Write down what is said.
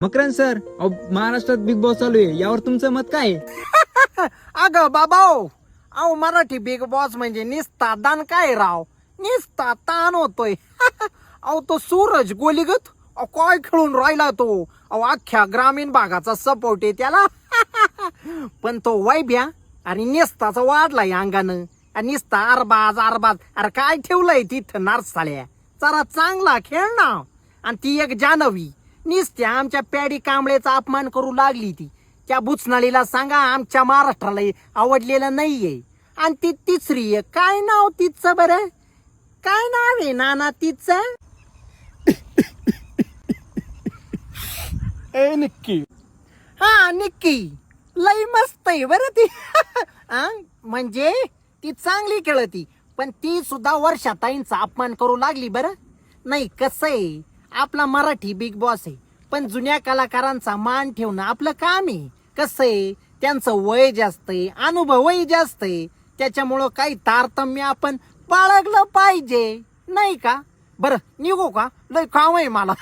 Makarand sir, महाराष्ट्रात big boss चालू आहे, यावर तुमचं मत काय आहे? अगं बाबा अहो मराठी बिग बॉस म्हणजे निस्ता दान काय राव, निस्ता ताण होतोय. अहो तो सूरज गोलीगत काय खेळून राहिला तो. अहो अख्ख्या ग्रामीण भागाचा सपोर्ट आहे त्याला. पण तो वैभ्या आणि निस्ताचा वाढलाय अंगानं. आणि निस्ता अरबाज अरे काय ठेवलंय तिथं नारसाळ्या. जरा चांगला खेळ ना. आणि ती एक जानवी निस्त्या आमच्या पॅडी कांबळेचा अपमान करू लागली ती. त्या बुचनाळीला सांगा आमच्या महाराष्ट्राला आवडलेलं नाहीये. आणि ती तिसरी आहे, काय नाव तिचं बरं, काय नाव आहे नाना तिचं? निक्की. हा निक्की, लई मस्त आहे बरं ती. म्हणजे ती चांगली खेळती, पण ती सुद्धा वर्षाताईंचा अपमान करू लागली बरं. नाही कसं आहे, आपला मराठी बिग बॉस आहे, पण जुन्या कलाकारांचा मान ठेवणं आपलं काम आहे. कसं आहे, त्यांचं वय जास्त आहे, अनुभवही जास्त आहे, त्याच्यामुळं काही तारतम्य आपण बाळगलं पाहिजे, नाही का? बरं निघू का, लय काम आहे मला.